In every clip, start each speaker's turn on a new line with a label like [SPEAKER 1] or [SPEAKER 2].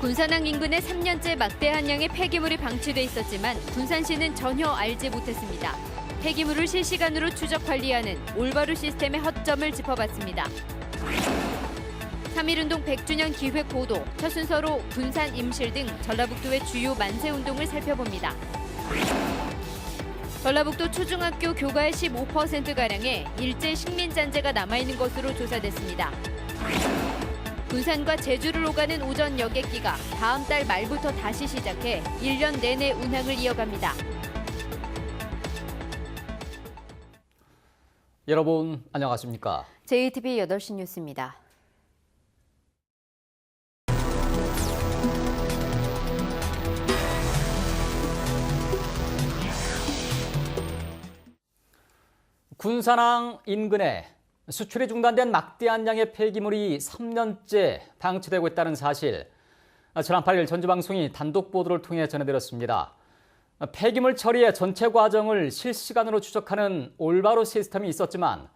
[SPEAKER 1] 군산항 인근에 3년째 막대한 양의 폐기물이 방치돼 있었지만 군산시는 전혀 알지 못했습니다. 폐기물을 실시간으로 추적 관리하는 올바로 시스템의 허점을 짚어봤습니다. 3.1운동 100주년 기획 보도, 첫 순서로 군산 임실 등 전라북도의 주요 만세 운동을 살펴봅니다. 전라북도 초중학교 교과의 15%가량에 일제 식민잔재가 남아있는 것으로 조사됐습니다. 군산과 제주를 오가는 오전 여객기가 다음 달 말부터 다시 시작해 1년 내내 운항을 이어갑니다.
[SPEAKER 2] 여러분 안녕하십니까?
[SPEAKER 1] JTBC 8시 뉴스입니다.
[SPEAKER 2] 군산항 인근에 수출이 중단된 막대한 양의 폐기물이 3년째 방치되고 있다는 사실, 지난 8일 전주방송이 단독 보도를 통해 전해드렸습니다. 폐기물 처리의 전체 과정을 실시간으로 추적하는 올바로 시스템이 있었지만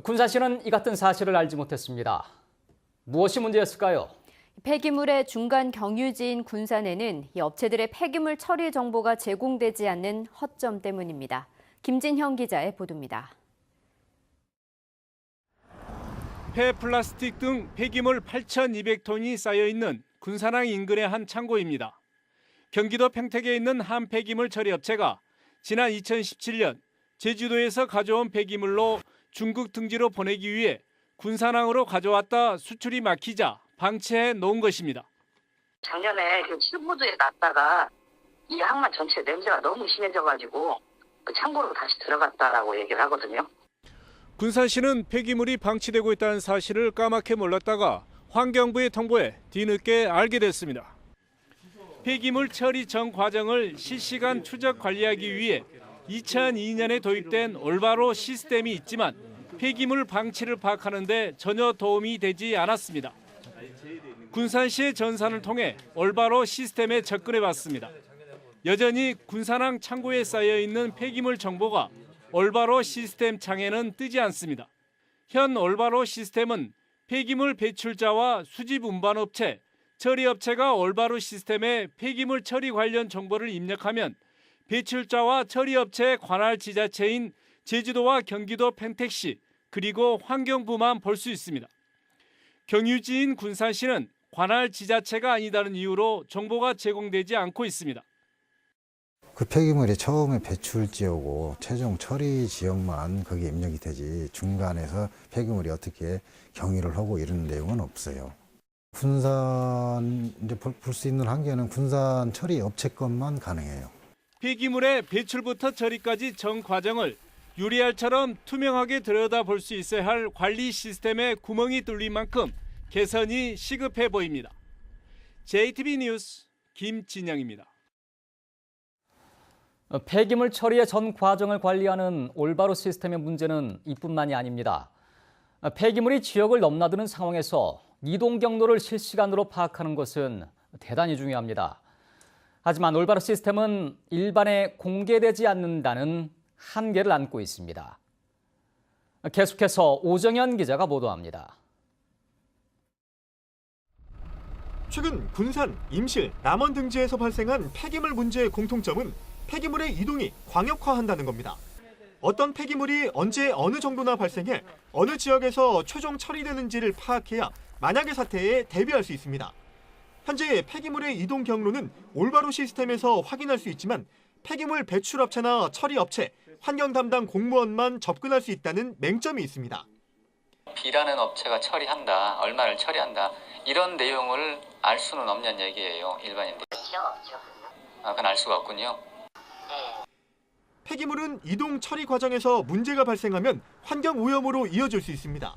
[SPEAKER 2] 군산시는 이 같은 사실을 알지 못했습니다. 무엇이 문제였을까요?
[SPEAKER 1] 폐기물의 중간 경유지인 군산에는 이 업체들의 폐기물 처리 정보가 제공되지 않는 허점 때문입니다. 김진형 기자의 보도입니다.
[SPEAKER 3] 폐플라스틱 등 폐기물 8,200톤이 쌓여있는 군산항 인근의 한 창고입니다. 경기도 평택에 있는 한 폐기물 처리 업체가 지난 2017년 제주도에서 가져온 폐기물로 중국 등지로 보내기 위해 군산항으로 가져왔다 수출이 막히자 방치해 놓은 것입니다.
[SPEAKER 4] 작년에 그 실무도에 놨다가 이 항만 전체 냄새가 너무 심해져가지고 그 창고로 다시 들어갔다라고 얘기를 하거든요.
[SPEAKER 3] 군산시는 폐기물이 방치되고 있다는 사실을 까맣게 몰랐다가 환경부의 통보에 뒤늦게 알게 됐습니다. 폐기물 처리 전 과정을 실시간 추적 관리하기 위해 2002년에 도입된 올바로 시스템이 있지만 폐기물 방치를 파악하는 데 전혀 도움이 되지 않았습니다. 군산시의 전산을 통해 올바로 시스템에 접근해 봤습니다. 여전히 군산항 창고에 쌓여있는 폐기물 정보가 올바로 시스템 창에는 뜨지 않습니다. 현 올바로 시스템은 폐기물 배출자와 수집 운반업체, 처리업체가 올바로 시스템에 폐기물 처리 관련 정보를 입력하면 배출자와 처리업체의 관할 지자체인 제주도와 경기도 평택시 그리고 환경부만 볼 수 있습니다. 경유지인 군산시는 관할 지자체가 아니다는 이유로 정보가 제공되지 않고 있습니다.
[SPEAKER 5] 그 폐기물이 처음에 배출 지역이고 최종 처리 지역만 거기에 입력이 되지 중간에서 폐기물이 어떻게 경유를 하고 이런 내용은 없어요. 군산 이제 볼 수 있는 한계는 군산 처리 업체 것만 가능해요.
[SPEAKER 3] 폐기물의 배출부터 처리까지 전 과정을 유리알처럼 투명하게 들여다볼 수 있어야 할 관리 시스템에 구멍이 뚫린 만큼 개선이 시급해 보입니다. JTBC 뉴스 김진영입니다.
[SPEAKER 2] 폐기물 처리의 전 과정을 관리하는 올바로 시스템의 문제는 이뿐만이 아닙니다. 폐기물이 지역을 넘나드는 상황에서 이동 경로를 실시간으로 파악하는 것은 대단히 중요합니다. 하지만 올바로 시스템은 일반에 공개되지 않는다는 한계를 안고 있습니다. 계속해서 오정현 기자가 보도합니다.
[SPEAKER 6] 최근 군산, 임실, 남원 등지에서 발생한 폐기물 문제의 공통점은 폐기물의 이동이 광역화한다는 겁니다. 어떤 폐기물이 언제 어느 정도나 발생해 어느 지역에서 최종 처리되는지를 파악해야 만약의 사태에 대비할 수 있습니다. 현재 폐기물의 이동 경로는 올바로 시스템에서 확인할 수 있지만 폐기물 배출업체나 처리업체, 환경 담당 공무원만 접근할 수 있다는 맹점이 있습니다.
[SPEAKER 7] B라는 업체가 처리한다, 얼마를 처리한다 이런 내용을 알 수는 없냐는 얘기예요, 일반인들. 그건 알 수가 없군요.
[SPEAKER 6] 폐기물은 이동 처리 과정에서 문제가 발생하면 환경 오염으로 이어질 수 있습니다.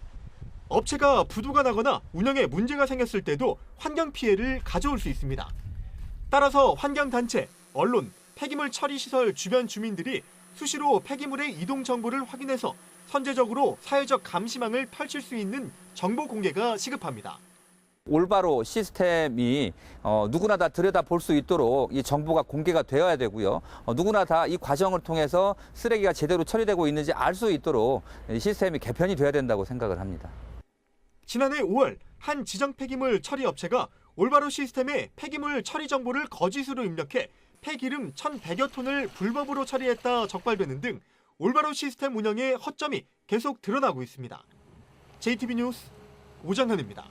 [SPEAKER 6] 업체가 부도가 나거나 운영에 문제가 생겼을 때도 환경 피해를 가져올 수 있습니다. 따라서 환경단체, 언론, 폐기물 처리 시설 주변 주민들이 수시로 폐기물의 이동 정보를 확인해서 선제적으로 사회적 감시망을 펼칠 수 있는 정보 공개가 시급합니다.
[SPEAKER 8] 올바로 시스템이 누구나 다 들여다볼 수 있도록 이 정보가 공개가 되어야 되고요. 누구나 다 이 과정을 통해서 쓰레기가 제대로 처리되고 있는지 알 수 있도록 시스템이 개편이 돼야 된다고 생각을 합니다.
[SPEAKER 6] 지난해 5월 한 지정 폐기물 처리 업체가 올바로 시스템에 폐기물 처리 정보를 거짓으로 입력해 폐기름 1,100여 톤을 불법으로 처리했다 적발되는 등 올바로 시스템 운영의 허점이 계속 드러나고 있습니다. JTB 뉴스 오정현입니다.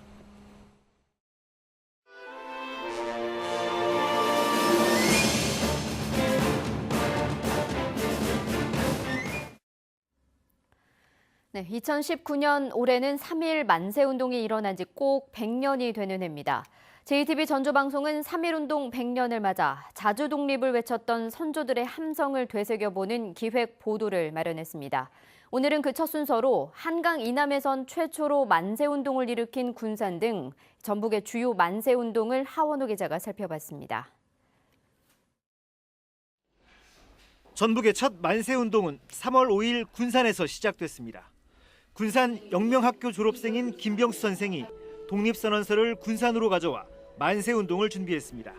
[SPEAKER 1] 네, 2019년 올해는 3.1 만세운동이 일어난 지 꼭 100년이 되는 해입니다. JTB 전조방송은 3.1운동 100년을 맞아 자주 독립을 외쳤던 선조들의 함성을 되새겨보는 기획 보도를 마련했습니다. 오늘은 그 첫 순서로 한강 이남에선 최초로 만세운동을 일으킨 군산 등 전북의 주요 만세운동을 하원호 기자가 살펴봤습니다.
[SPEAKER 9] 전북의 첫 만세운동은 3월 5일 군산에서 시작됐습니다. 군산 영명학교 졸업생인 김병수 선생이 독립선언서를 군산으로 가져와 만세운동을 준비했습니다.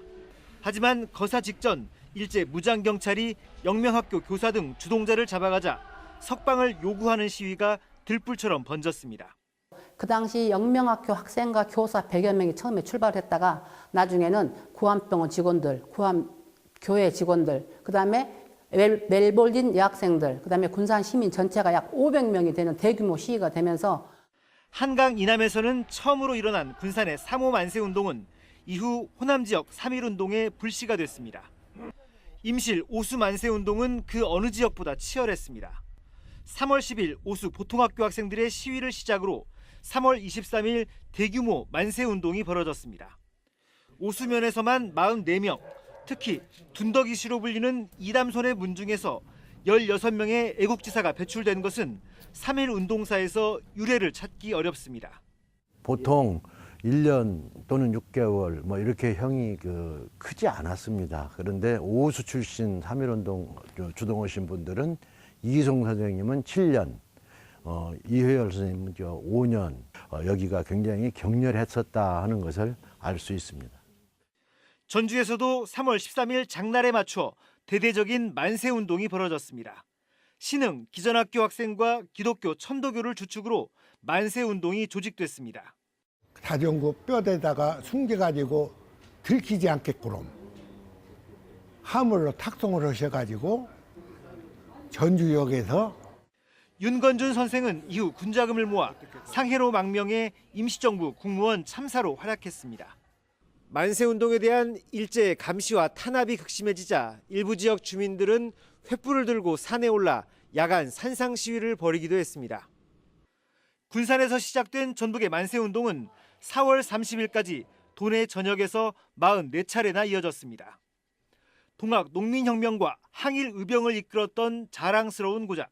[SPEAKER 9] 하지만 거사 직전 일제 무장경찰이 영명학교 교사 등 주동자를 잡아가자 석방을 요구하는 시위가 들불처럼 번졌습니다.
[SPEAKER 10] 그 당시 영명학교 학생과 교사 100여 명이 처음에 출발했다가 나중에는 구암병원 직원들, 구암교회 직원들, 그다음에 멜볼린 여학생들, 그다음에 군산 시민 전체가 약 500명이 되는 대규모 시위가 되면서
[SPEAKER 9] 한강 이남에서는 처음으로 일어난 군산의 3.5 만세운동은 이후 호남 지역 3.1운동의 불씨가 됐습니다. 임실 오수 만세운동은 그 어느 지역보다 치열했습니다. 3월 10일 오수 보통학교 학생들의 시위를 시작으로 3월 23일 대규모 만세운동이 벌어졌습니다. 오수면에서만 44명, 특히 둔덕이시로 불리는 이담손의 문중에서 16명의 애국지사가 배출된 것은 3.1 운동사에서 유례를 찾기 어렵습니다.
[SPEAKER 11] 보통 1년 또는 6개월 뭐 이렇게 형이 크지 않았습니다. 그런데 오수 출신 3.1운동 주동하신 분들은 이기송 선생님은 7년, 이회열 선생님은 5년, 여기가 굉장히 격렬했었다 하는 것을 알 수 있습니다.
[SPEAKER 9] 전주에서도 3월 13일 장날에 맞춰 대대적인 만세운동이 벌어졌습니다. 신흥 기전학교 학생과 기독교 천도교를 주축으로 만세운동이 조직됐습니다.
[SPEAKER 12] 자전거 뼈대다가 숨겨가지고 들키지 않게끔 화물로 탁송을 하셔가지고 전주역에서
[SPEAKER 9] 윤건준 선생은 이후 군자금을 모아 상해로 망명해 임시정부 국무원 참사로 활약했습니다. 만세운동에 대한 일제의 감시와 탄압이 극심해지자 일부 지역 주민들은 횃불을 들고 산에 올라 야간 산상 시위를 벌이기도 했습니다. 군산에서 시작된 전북의 만세운동은 4월 30일까지 도내 전역에서 44차례나 이어졌습니다. 동학 농민혁명과 항일 의병을 이끌었던 자랑스러운 고장.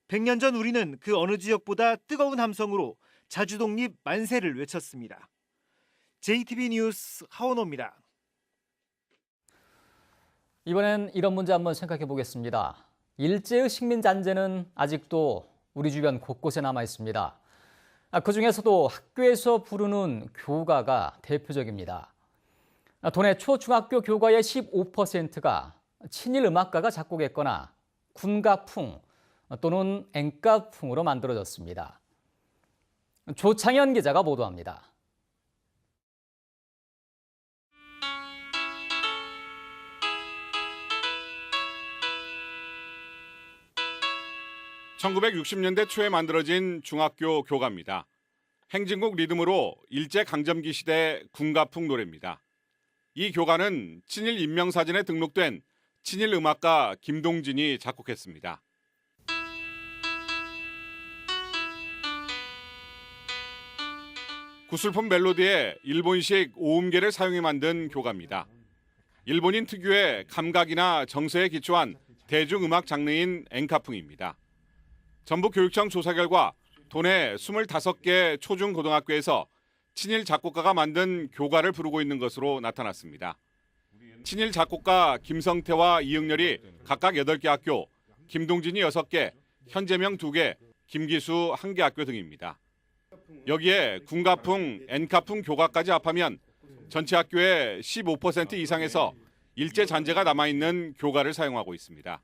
[SPEAKER 9] 100년 전 우리는 그 어느 지역보다 뜨거운 함성으로 자주독립 만세를 외쳤습니다. JTB 뉴스 하원호입니다.
[SPEAKER 2] 이번엔 이런 문제 한번 생각해 보겠습니다. 일제의 식민잔재는 아직도 우리 주변 곳곳에 남아 있습니다. 그중에서도 학교에서 부르는 교가가 대표적입니다. 도내 초중학교 교과의 15%가 친일 음악가가 작곡했거나 군가풍 또는 엔가풍으로 만들어졌습니다. 조창현 기자가 보도합니다.
[SPEAKER 13] (1960년대) 초에 만들어진 중학교 교가입니다. 행진곡 리듬으로 일제강점기 시대 군가풍 노래입니다. 이 교가는 친일 인명사진에 등록된 친일 음악가 김동진이 작곡했습니다. 구슬폰 멜로디에 일본식 오음계를 사용해 만든 교가입니다. 일본인 특유의 감각이나 정서에 기초한 대중음악 장르인 엔카풍입니다. 전북교육청 조사 결과 도내 25개 초중고등학교에서 친일 작곡가가 만든 교가를 부르고 있는 것으로 나타났습니다. 친일 작곡가 김성태와 이응렬이 각각 8개 학교, 김동진이 6개, 현재명 2개, 김기수 1개 학교 등입니다. 여기에 군가풍, 엔카풍 교가까지 합하면 전체 학교의 15% 이상에서 일제 잔재가 남아있는 교가를 사용하고 있습니다.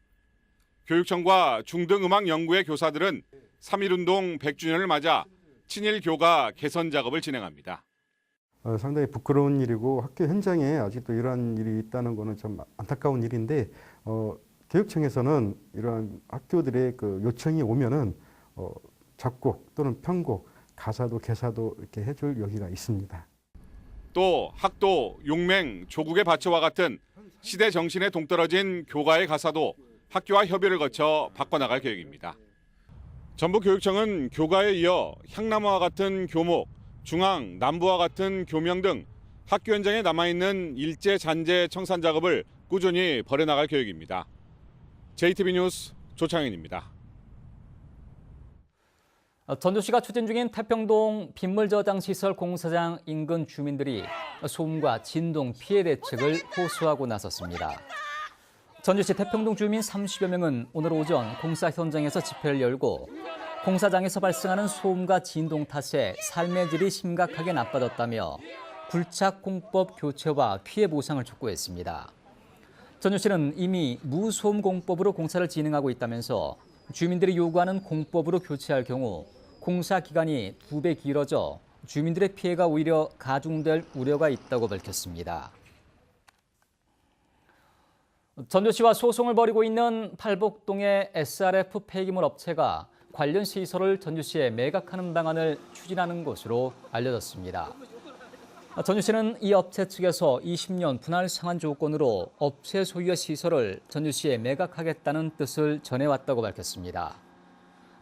[SPEAKER 13] 교육청과 중등음악연구회 교사들은 3.1운동 100주년을 맞아 친일 교가 개선 작업을 진행합니다.
[SPEAKER 14] 상당히 부끄러운 일이고 학교 현장에 아직도 이러한 일이 있다는 것은 좀 안타까운 일인데 교육청에서는 이러한 학교들의 그 요청이 오면은 작곡 또는 편곡, 가사도 개사도 이렇게 해줄 여기가 있습니다.
[SPEAKER 13] 또 학도, 용맹, 조국의 바쳐와 같은 시대 정신에 동떨어진 교가의 가사도 학교와 협의를 거쳐 바꿔나갈 계획입니다. 전북교육청은 교가에 이어 향나무와 같은 교목, 중앙, 남부와 같은 교명 등 학교 현장에 남아있는 일제 잔재 청산 작업을 꾸준히 벌여나갈 계획입니다. JTB 뉴스 조창현입니다.
[SPEAKER 2] 전주시가 추진 중인 태평동 빗물저장시설 공사장 인근 주민들이 소음과 진동 피해 대책을 호소하고 나섰습니다. 전주시 태평동 주민 30여 명은 오늘 오전 공사 현장에서 집회를 열고 공사장에서 발생하는 소음과 진동 탓에 삶의 질이 심각하게 나빠졌다며 굴착공법 교체와 피해 보상을 촉구했습니다. 전주시는 이미 무소음 공법으로 공사를 진행하고 있다면서 주민들이 요구하는 공법으로 교체할 경우 공사 기간이 2배 길어져 주민들의 피해가 오히려 가중될 우려가 있다고 밝혔습니다. 전주시와 소송을 벌이고 있는 팔복동의 SRF 폐기물 업체가 관련 시설을 전주시에 매각하는 방안을 추진하는 것으로 알려졌습니다. 전주시는 이 업체 측에서 20년 분할 상환 조건으로 업체 소유의 시설을 전주시에 매각하겠다는 뜻을 전해왔다고 밝혔습니다.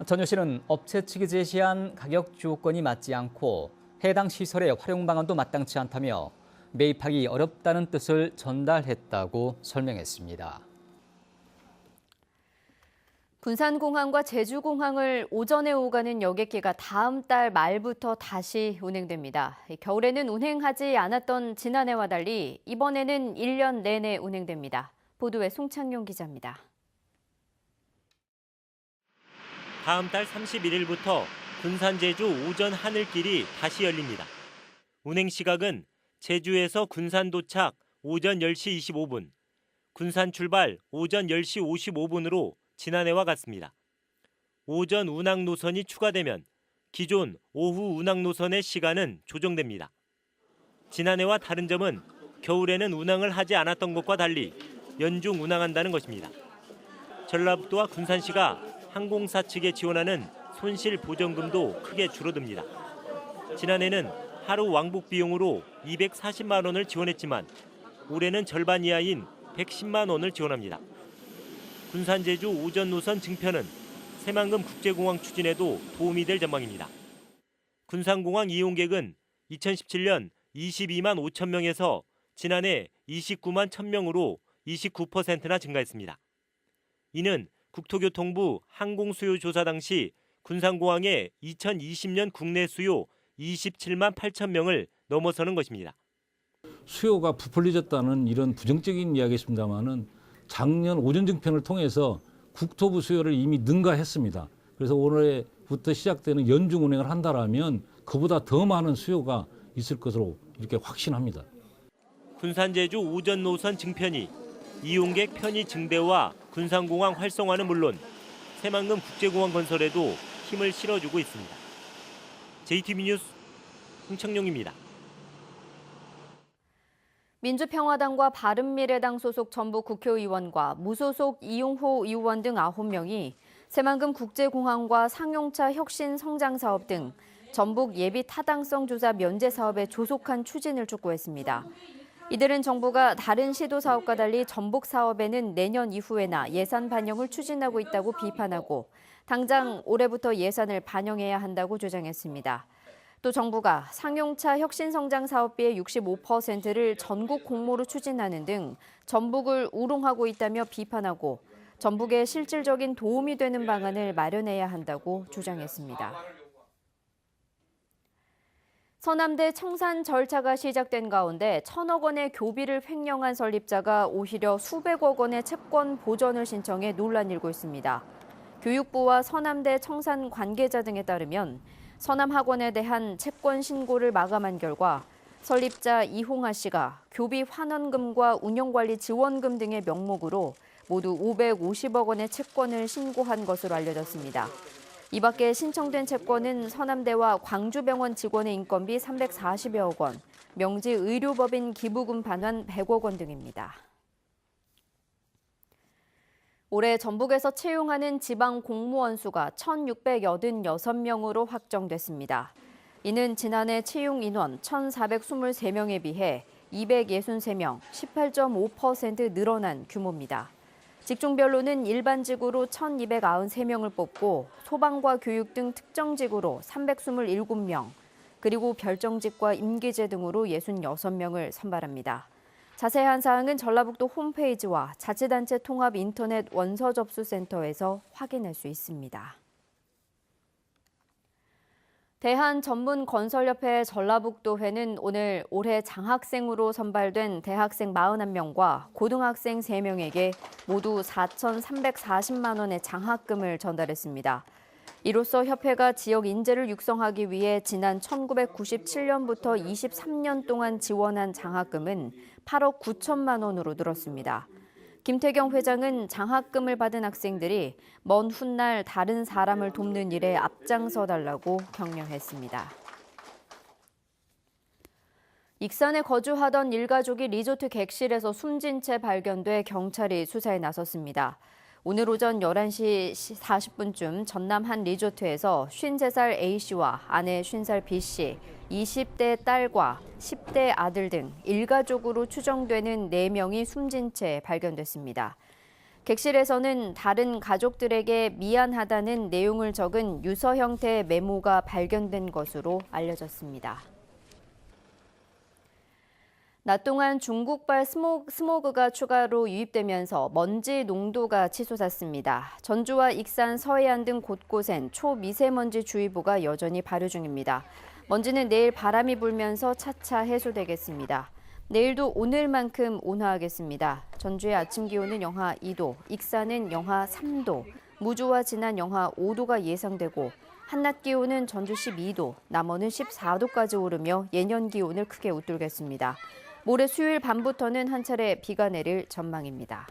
[SPEAKER 2] 전주시는 업체 측이 제시한 가격 조건이 맞지 않고 해당 시설의 활용 방안도 마땅치 않다며 매입하기 어렵다는 뜻을 전달했다고 설명했습니다.
[SPEAKER 1] 군산공항과 제주공항을 오전에 오가는 여객기가 다음 달 말부터 다시 운행됩니다. 겨울에는 운행하지 않았던 지난해와 달리 이번에는 1년 내내 운행됩니다. 보도에 송창용 기자입니다.
[SPEAKER 15] 다음 달 31일부터 군산 제주 오전 하늘길이 다시 열립니다. 운행 시각은 제주에서 군산 도착 오전 10시 25분, 군산 출발 오전 10시 55분으로 지난해와 같습니다. 오전 운항 노선이 추가되면 기존 오후 운항 노선의 시간은 조정됩니다. 지난해와 다른 점은 겨울에는 운항을 하지 않았던 것과 달리 연중 운항한다는 것입니다. 전라북도와 군산시가 항공사 측에 지원하는 손실 보전금도 크게 줄어듭니다. 지난해는 하루 왕복 비용으로 240만 원을 지원했지만 올해는 절반 이하인 110만 원을 지원합니다. 군산 제주 오전 노선 증편은 새만금 국제공항 추진에도 도움이 될 전망입니다. 군산공항 이용객은 2017년 22만 5천 명에서 지난해 29만 1천 명으로 29%나 증가했습니다. 이는 국토교통부 항공수요 조사 당시 군산공항의 2020년 국내 수요 27만 8천 명을 넘어서는 것입니다.
[SPEAKER 16] 수요가 부풀려졌다는 이런 부정적인 이야기였습니다마는 작년 오전 증편을 통해서 국토부 수요를 이미 능가했습니다. 그래서 올해부터 시작되는 연중 운행을 한다라면 그보다 더 많은 수요가 있을 것으로 이렇게 확신합니다.
[SPEAKER 15] 군산 제주 오전 노선 증편이 이용객 편의 증대와 군산공항 활성화는 물론 새만금 국제공항 건설에도 힘을 실어주고 있습니다. JTB 뉴스 홍창용입니다.
[SPEAKER 1] 민주평화당과 바른미래당 소속 전북 국회의원과 무소속 이용호 의원 등 9명이 새만금 국제공항과 상용차 혁신 성장사업 등 전북 예비 타당성 조사 면제 사업에 조속한 추진을 촉구했습니다. 이들은 정부가 다른 시도 사업과 달리 전북 사업에는 내년 이후에나 예산 반영을 추진하고 있다고 비판하고 당장 올해부터 예산을 반영해야 한다고 주장했습니다. 또 정부가 상용차 혁신성장 사업비의 65%를 전국 공모로 추진하는 등 전북을 우롱하고 있다며 비판하고 전북에 실질적인 도움이 되는 방안을 마련해야 한다고 주장했습니다. 서남대 청산 절차가 시작된 가운데 1,000억 원의 교비를 횡령한 설립자가 오히려 수백억 원의 채권 보전을 신청해 논란이 일고 있습니다. 교육부와 서남대 청산 관계자 등에 따르면 서남학원에 대한 채권 신고를 마감한 결과 설립자 이홍하 씨가 교비 환원금과 운영관리 지원금 등의 명목으로 모두 550억 원의 채권을 신고한 것으로 알려졌습니다. 이 밖에 신청된 채권은 서남대와 광주병원 직원의 인건비 340여억 원, 명지 의료법인 기부금 반환 100억 원 등입니다. 올해 전북에서 채용하는 지방 공무원 수가 1,686명으로 확정됐습니다. 이는 지난해 채용 인원 1,423명에 비해 263명, 18.5% 늘어난 규모입니다. 직종별로는 일반직으로 1,293명을 뽑고 소방과 교육 등 특정직으로 327명, 그리고 별정직과 임기제 등으로 66명을 선발합니다. 자세한 사항은 전라북도 홈페이지와 자치단체 통합 인터넷 원서 접수 센터에서 확인할 수 있습니다. 대한전문건설협회 전라북도회는 오늘 올해 장학생으로 선발된 대학생 41명과 고등학생 3명에게 모두 4,340만 원의 장학금을 전달했습니다. 이로써 협회가 지역 인재를 육성하기 위해 지난 1997년부터 23년 동안 지원한 장학금은 8억 9천만 원으로 늘었습니다. 김태경 회장은 장학금을 받은 학생들이 먼 훗날 다른 사람을 돕는 일에 앞장서 달라고 격려했습니다. 익산에 거주하던 일가족이 리조트 객실에서 숨진 채 발견돼 경찰이 수사에 나섰습니다. 오늘 오전 11시 40분쯤 전남 한 리조트에서 53살 A씨와 아내 50살 B씨, 20대 딸과 10대 아들 등 일가족으로 추정되는 4명이 숨진 채 발견됐습니다. 객실에서는 다른 가족들에게 미안하다는 내용을 적은 유서 형태의 메모가 발견된 것으로 알려졌습니다. 낮 동안 중국발 스모그가 추가로 유입되면서 먼지 농도가 치솟았습니다. 전주와 익산, 서해안 등 곳곳엔 초미세먼지 주의보가 여전히 발효 중입니다. 먼지는 내일 바람이 불면서 차차 해소되겠습니다. 내일도 오늘만큼 온화하겠습니다. 전주의 아침 기온은 영하 2도, 익산은 영하 3도, 무주와 진안 영하 5도가 예상되고 한낮 기온은 전주 12도, 남원은 14도까지 오르며 예년 기온을 크게 웃돌겠습니다. 모레 수요일 밤부터는 한 차례 비가 내릴 전망입니다.